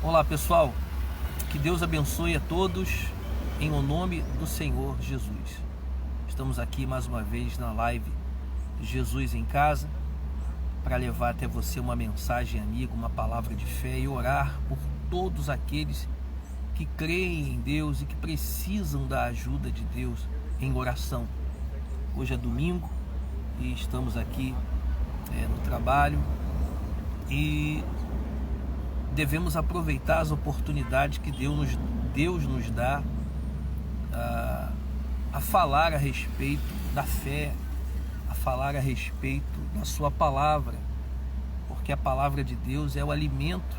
Olá pessoal, que Deus abençoe a todos em o nome do Senhor Jesus. Estamos aqui mais uma vez na live Jesus em Casa para levar até você uma mensagem amiga, uma palavra de fé e orar por todos aqueles que creem em Deus e que precisam da ajuda de Deus em oração. Hoje é domingo e estamos aqui no trabalho e devemos aproveitar as oportunidades que Deus nos dá a falar a respeito da fé, a falar a respeito da sua palavra, porque a palavra de Deus é o alimento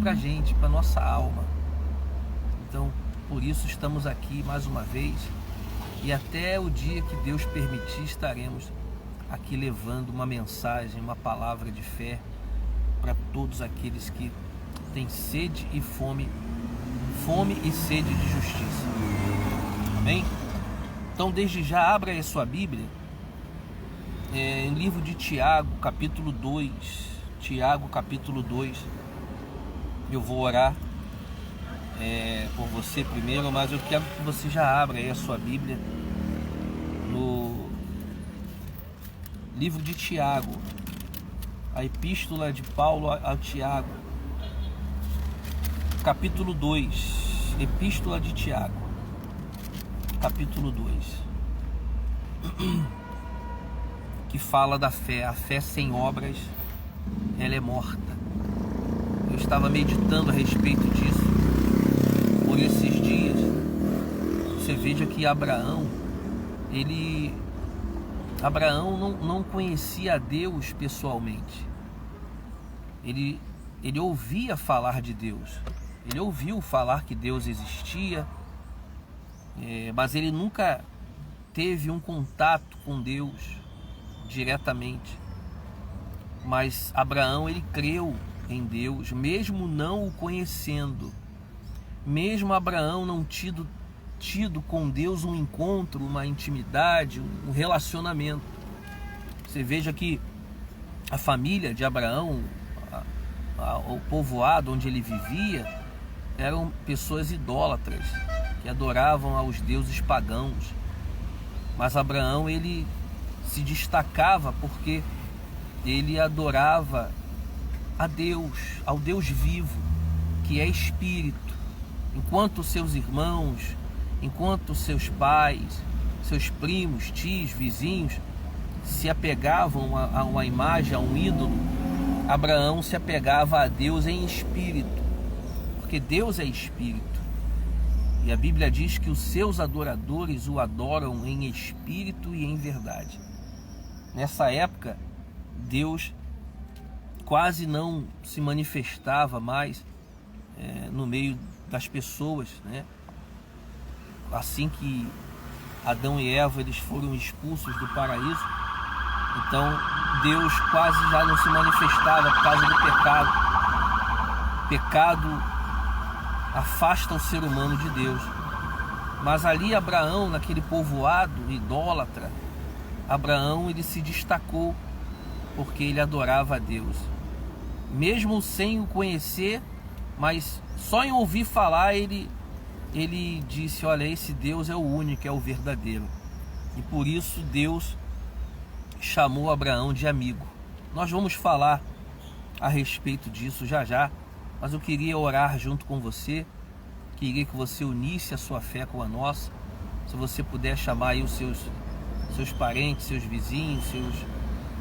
para a gente, para a nossa alma. Então, por isso estamos aqui mais uma vez e até o dia que Deus permitir estaremos aqui levando uma mensagem, uma palavra de fé para todos aqueles que têm sede e fome e sede de justiça. Amém? Então, desde já, abra aí a sua Bíblia em livro de Tiago, capítulo 2. Tiago, capítulo 2. Eu vou orar por você primeiro, mas eu quero que você já abra aí a sua Bíblia no livro de Tiago, a epístola de Paulo ao Tiago, capítulo 2, epístola de Tiago, capítulo 2, que fala da fé. A fé sem obras, ela é morta. Eu estava meditando a respeito disso por esses dias. Você veja que Abraão não conhecia a Deus pessoalmente. Ele ouvia falar de Deus. Ele ouviu falar que Deus existia, mas ele nunca teve um contato com Deus diretamente. Mas Abraão, ele creu em Deus, mesmo não o conhecendo. Mesmo Abraão não tido com Deus um encontro, uma intimidade, um relacionamento. Você veja que a família de Abraão, o povoado onde ele vivia, eram pessoas idólatras que adoravam aos deuses pagãos. Mas Abraão, ele se destacava porque ele adorava a Deus, ao Deus vivo, que é espírito, enquanto seus irmãos, enquanto seus pais, seus primos, tios, vizinhos se apegavam a uma imagem, a um ídolo, Abraão se apegava a Deus em espírito, porque Deus é espírito. E a Bíblia diz que os seus adoradores o adoram em espírito e em verdade. Nessa época, Deus quase não se manifestava mais no meio das pessoas, né? Assim que Adão e Eva eles foram expulsos do paraíso, então Deus quase já não se manifestava por causa do pecado. O pecado afasta o ser humano de Deus. Mas ali Abraão, naquele povoado idólatra, Abraão ele se destacou porque ele adorava a Deus, mesmo sem o conhecer, mas só em ouvir falar ele disse: olha, esse Deus é o único, é o verdadeiro. E por isso Deus chamou Abraão de amigo. Nós vamos falar a respeito disso já, mas eu queria orar junto com você. Queria que você unisse a sua fé com a nossa. Se você puder chamar aí os seus parentes, seus vizinhos,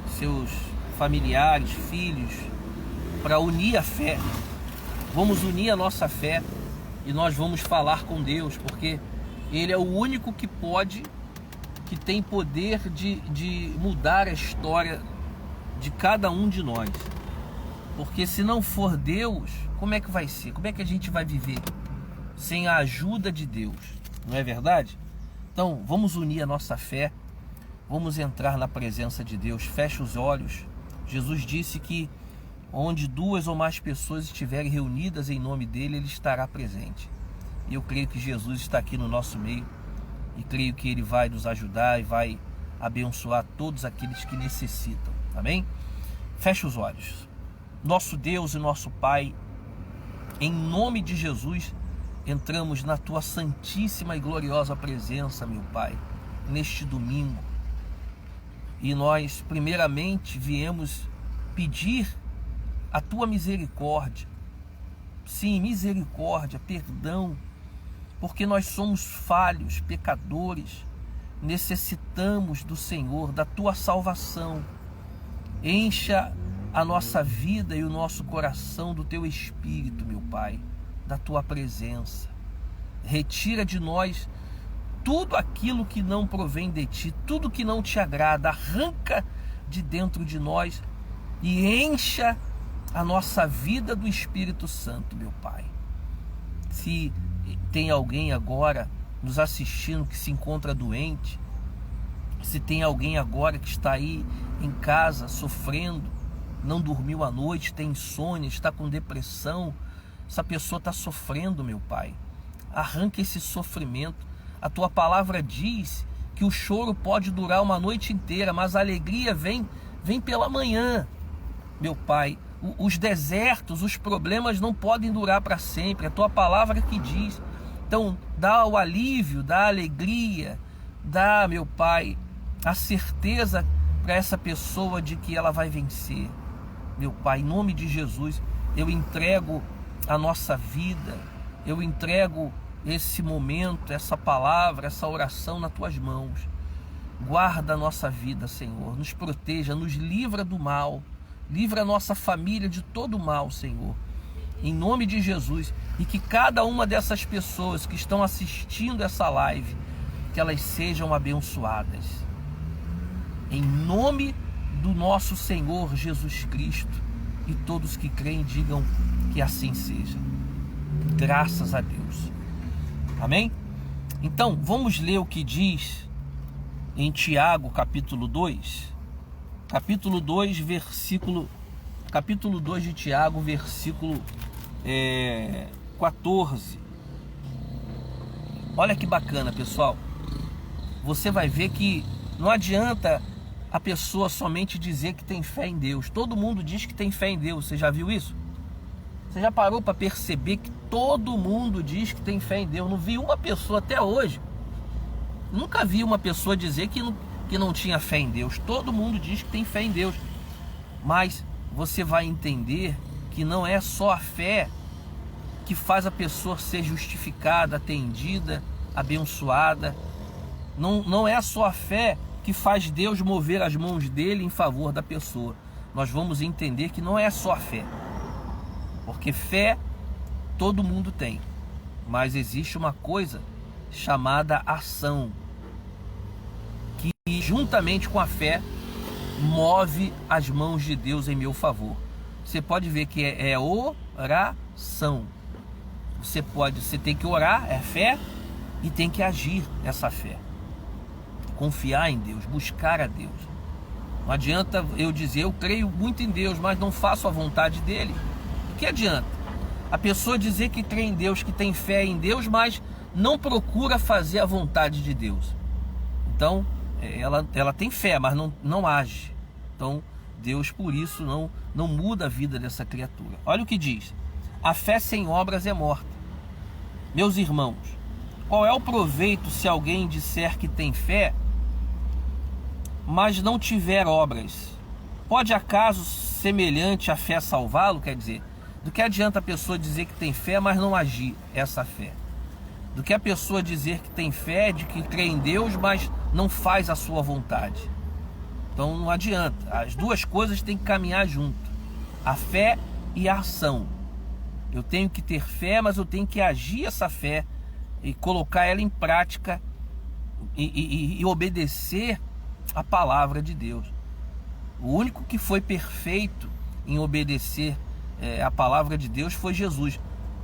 seus familiares, filhos, para unir a fé. Vamos unir a nossa fé e nós vamos falar com Deus, porque Ele é o único que tem poder de mudar a história de cada um de nós. Porque se não for Deus, como é que vai ser? Como é que a gente vai viver sem a ajuda de Deus? Não é verdade? Então, vamos unir a nossa fé, vamos entrar na presença de Deus. Feche os olhos. Jesus disse que onde duas ou mais pessoas estiverem reunidas em nome dele, ele estará presente. E eu creio que Jesus está aqui no nosso meio e creio que ele vai nos ajudar e vai abençoar todos aqueles que necessitam. Amém? Feche os olhos. Nosso Deus e nosso Pai, Em nome de Jesus, entramos na tua santíssima e gloriosa presença, meu Pai, neste domingo. E nós, primeiramente, viemos pedir a tua misericórdia. Sim, misericórdia, perdão, porque nós somos falhos, pecadores, necessitamos do Senhor, da tua salvação. Encha a nossa vida e o nosso coração do teu Espírito, meu Pai, da tua presença. Retira de nós tudo aquilo que não provém de ti, tudo que não te agrada, arranca de dentro de nós e encha a nossa vida do Espírito Santo, meu Pai. Se tem alguém agora nos assistindo que se encontra doente, se tem alguém agora que está aí em casa sofrendo, não dormiu à noite, tem insônia, está com depressão, essa pessoa está sofrendo, meu Pai. Arranca esse sofrimento. A tua palavra diz que o choro pode durar uma noite inteira, mas a alegria vem pela manhã, meu Pai. Os desertos, os problemas não podem durar para sempre. A tua palavra que diz. Então, dá o alívio, dá a alegria, dá, meu Pai, a certeza para essa pessoa de que ela vai vencer. Meu Pai, em nome de Jesus, eu entrego a nossa vida, eu entrego esse momento, essa palavra, essa oração nas tuas mãos. Guarda a nossa vida, Senhor, nos proteja, nos livra do mal, livra a nossa família de todo o mal, Senhor, em nome de Jesus. E que cada uma dessas pessoas que estão assistindo essa live, que elas sejam abençoadas, em nome do nosso Senhor Jesus Cristo. E todos que creem digam que assim seja. Graças a Deus. Amém? Então, vamos ler o que diz em Tiago, capítulo 2. Capítulo 2 de Tiago, versículo 14. Olha que bacana, pessoal. Você vai ver que não adianta a pessoa somente dizer que tem fé em Deus. Todo mundo diz que tem fé em Deus. Você já viu isso? Você já parou para perceber que todo mundo diz que tem fé em Deus? Não vi uma pessoa até hoje. Nunca vi uma pessoa dizer que não tinha fé em Deus. Todo mundo diz que tem fé em Deus. Mas você vai entender que não é só a fé que faz a pessoa ser justificada, atendida, abençoada. Não é só a fé que faz Deus mover as mãos dele em favor da pessoa. Nós vamos entender que não é só a fé. Porque fé todo mundo tem. Mas existe uma coisa chamada ação, que juntamente com a fé move as mãos de Deus em meu favor. Você pode ver que é oração. Você tem que orar, é fé, e tem que agir essa fé. Confiar em Deus, buscar a Deus. Não adianta eu dizer, eu creio muito em Deus, mas não faço a vontade dele. O que adianta? A pessoa dizer que crê em Deus, que tem fé em Deus, mas não procura fazer a vontade de Deus. Então, ela tem fé, mas não age. Então, Deus, por isso, não muda a vida dessa criatura. Olha o que diz: a fé sem obras é morta. Meus irmãos, qual é o proveito se alguém disser que tem fé, mas não tiver obras? Pode acaso semelhante a fé salvá-lo? Quer dizer, do que adianta a pessoa dizer que tem fé, mas não agir essa fé? Do que a pessoa dizer que tem fé, de que crê em Deus, mas não faz a sua vontade? Então não adianta. As duas coisas têm que caminhar junto. A fé e a ação. Eu tenho que ter fé, mas eu tenho que agir essa fé e colocar ela em prática e obedecer a palavra de Deus. O único que foi perfeito em obedecer a palavra de Deus foi Jesus.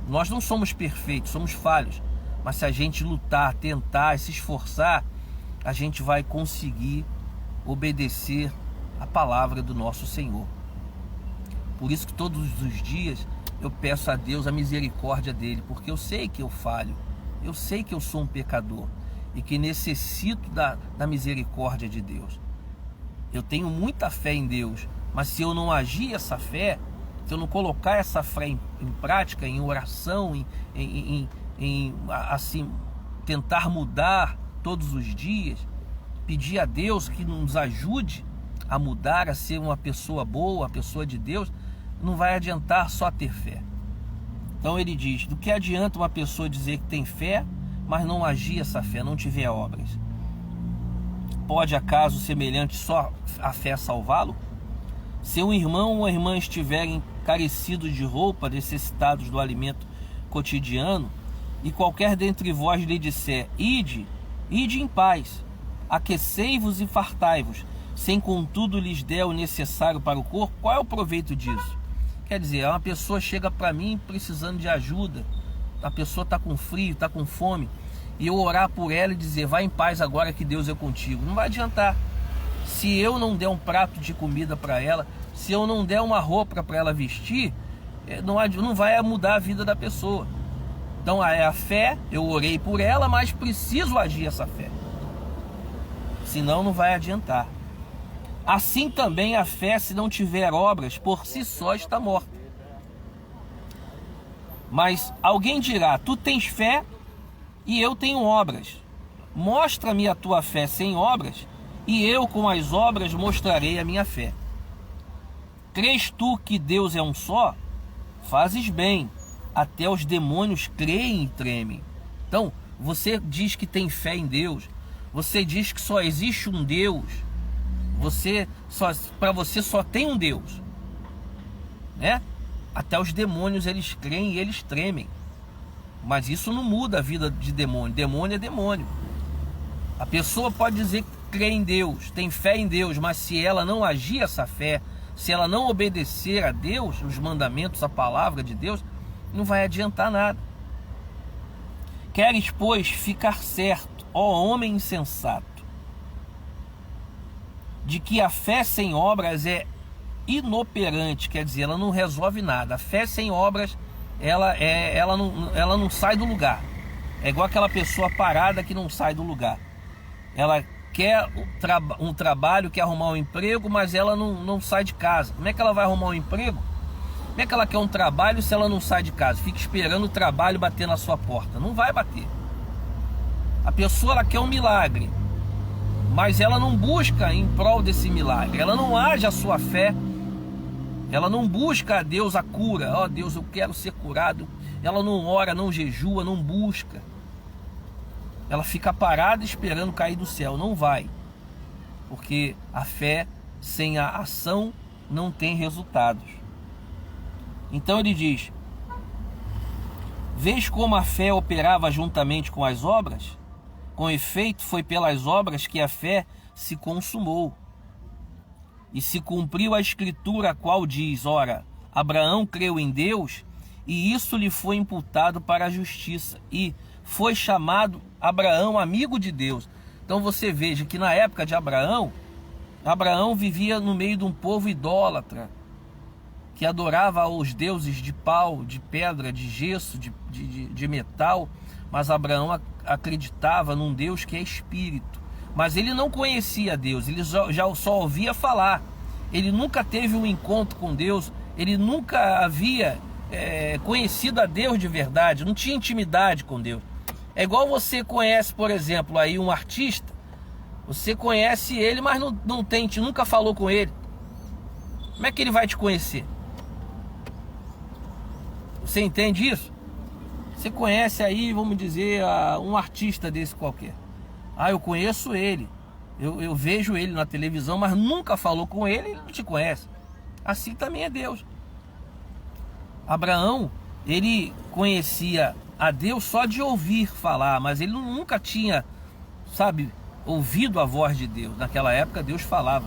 Nós não somos perfeitos, somos falhos. Mas se a gente lutar, tentar, se esforçar, a gente vai conseguir obedecer a palavra do nosso Senhor. Por isso que todos os dias eu peço a Deus a misericórdia dele, porque eu sei que eu falho, eu sei que eu sou um pecador e que necessito da misericórdia de Deus. Eu tenho muita fé em Deus, mas se eu não agir essa fé, se eu não colocar essa fé em prática, em oração, assim, tentar mudar todos os dias, pedir a Deus que nos ajude a mudar, a ser uma pessoa boa, a pessoa de Deus, não vai adiantar só ter fé. Então ele diz: do que adianta uma pessoa dizer que tem fé, mas não agir essa fé, não tiver obras? Pode acaso semelhante só a fé salvá-lo? Se um irmão ou uma irmã estiverem carecidos de roupa, necessitados do alimento cotidiano, e qualquer dentre vós lhe disser: ide em paz, aquecei-vos e fartai-vos, sem contudo lhes der o necessário para o corpo, qual é o proveito disso? Quer dizer, uma pessoa chega para mim precisando de ajuda, a pessoa está com frio, está com fome, e eu orar por ela e dizer: vai em paz agora que Deus é contigo. Não vai adiantar. Se eu não der um prato de comida para ela, se eu não der uma roupa para ela vestir, não vai mudar a vida da pessoa. Então é a fé, eu orei por ela, mas preciso agir essa fé, senão não vai adiantar. Assim também a fé, se não tiver obras, por si só está morta. Mas alguém dirá: tu tens fé e eu tenho obras. Mostra-me a tua fé sem obras, e eu com as obras mostrarei a minha fé. Crês tu que Deus é um só? Fazes bem, até os demônios creem e tremem. Então, você diz que tem fé em Deus, você diz que só existe um Deus, para você só tem um Deus, né? Até os demônios eles creem e eles tremem. Mas isso não muda a vida de demônio. Demônio é demônio. A pessoa pode dizer que crê em Deus, tem fé em Deus, mas se ela não agir essa fé, se ela não obedecer a Deus, os mandamentos, a palavra de Deus, não vai adiantar nada. Queres, pois, ficar certo, ó homem insensato, de que a fé sem obras é inoperante, quer dizer, ela não resolve nada. A fé sem obras, ela não sai do lugar. É igual aquela pessoa parada que não sai do lugar. Ela quer um trabalho, quer arrumar um emprego, mas ela não sai de casa. Como é que ela vai arrumar um emprego? Como é que ela quer um trabalho se ela não sai de casa? Fica esperando o trabalho bater na sua porta. Não vai bater. A pessoa ela quer um milagre, mas ela não busca em prol desse milagre. Ela não age a sua fé. Ela não busca a Deus a cura. Ó Deus, eu quero ser curado. Ela não ora, não jejua, não busca. Ela fica parada esperando cair do céu. Não vai. Porque a fé sem a ação não tem resultados. Então ele diz: vês como a fé operava juntamente com as obras? Com efeito, foi pelas obras que a fé se consumou. E se cumpriu a escritura, a qual diz: ora, Abraão creu em Deus, e isso lhe foi imputado para a justiça, e foi chamado Abraão amigo de Deus. Então você veja que na época de Abraão vivia no meio de um povo idólatra, que adorava os deuses de pau, de pedra, de gesso, de metal. Mas Abraão acreditava num Deus que é espírito. Mas ele não conhecia Deus, ele já só ouvia falar. Ele nunca teve um encontro com Deus, ele nunca havia conhecido a Deus de verdade, não tinha intimidade com Deus. É igual você conhece, por exemplo, aí um artista, você conhece ele, mas nunca falou com ele. Como é que ele vai te conhecer? Você entende isso? Você conhece aí, vamos dizer, um artista desse qualquer. Eu conheço ele, eu vejo ele na televisão, mas nunca falou com ele, ele não te conhece. Assim também é Deus. Abraão, ele conhecia a Deus só de ouvir falar, mas ele nunca tinha, ouvido a voz de Deus. Naquela época Deus falava,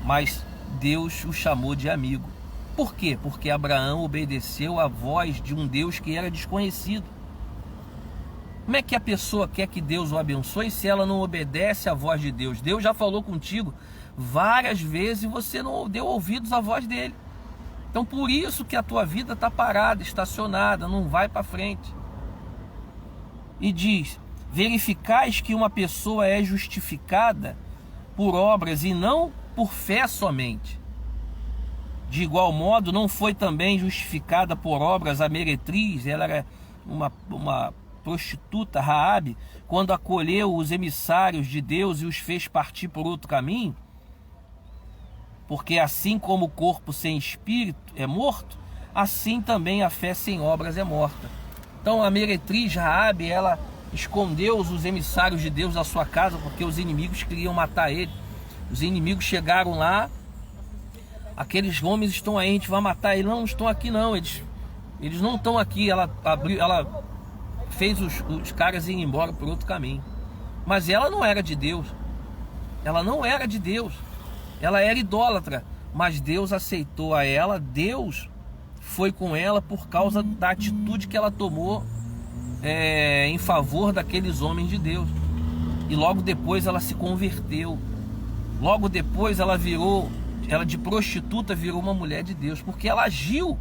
mas Deus o chamou de amigo. Por quê? Porque Abraão obedeceu à voz de um Deus que era desconhecido. Como é que a pessoa quer que Deus o abençoe se ela não obedece à voz de Deus? Deus já falou contigo várias vezes e você não deu ouvidos à voz dele. Então por isso que a tua vida está parada, estacionada, não vai para frente. E diz: verificais que uma pessoa é justificada por obras e não por fé somente. De igual modo, não foi também justificada por obras a meretriz, ela era uma prostituta, Raabe, quando acolheu os emissários de Deus e os fez partir por outro caminho? Porque assim como o corpo sem espírito é morto, assim também a fé sem obras é morta. Então a meretriz Raabe, ela escondeu os emissários de Deus da sua casa, porque os inimigos queriam matar ele. Os inimigos chegaram lá, aqueles homens estão aí, a gente vai matar ele. Não estão aqui não, eles não estão aqui. Ela fez os caras irem embora por outro caminho. Mas ela não era de Deus. Ela não era de Deus. Ela era idólatra. Mas Deus aceitou a ela. Deus foi com ela por causa da atitude que ela tomou em favor daqueles homens de Deus. E logo depois ela se converteu. Logo depois ela de prostituta virou uma mulher de Deus, porque ela agiu.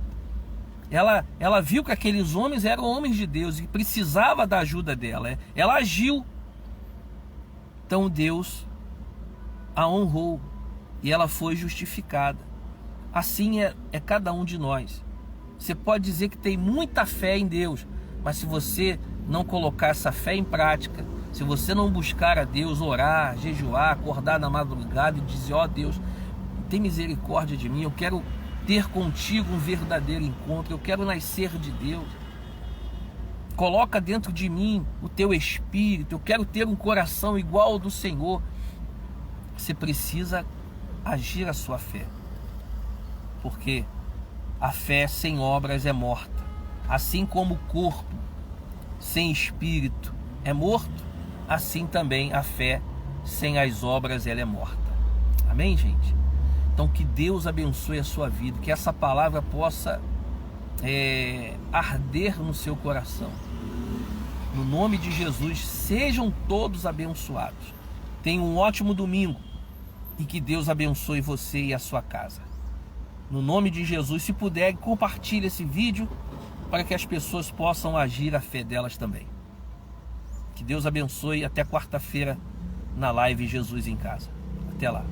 Ela viu que aqueles homens eram homens de Deus e precisava da ajuda dela. Ela agiu. Então Deus a honrou e ela foi justificada. Assim é cada um de nós. Você pode dizer que tem muita fé em Deus, mas se você não colocar essa fé em prática, se você não buscar a Deus, orar, jejuar, acordar na madrugada e dizer: ó Deus, tem misericórdia de mim, eu quero ter contigo um verdadeiro encontro, eu quero nascer de Deus, coloca dentro de mim o teu espírito, eu quero ter um coração igual ao do Senhor. Você precisa agir a sua fé, porque a fé sem obras é morta. Assim como o corpo sem espírito é morto, assim também a fé sem as obras ela é morta. Amém, gente? Então que Deus abençoe a sua vida, que essa palavra possa arder no seu coração. No nome de Jesus, sejam todos abençoados. Tenham um ótimo domingo e que Deus abençoe você e a sua casa. No nome de Jesus, se puder, compartilhe esse vídeo para que as pessoas possam agir a fé delas também. Que Deus abençoe. Até quarta-feira na live Jesus em Casa. Até lá.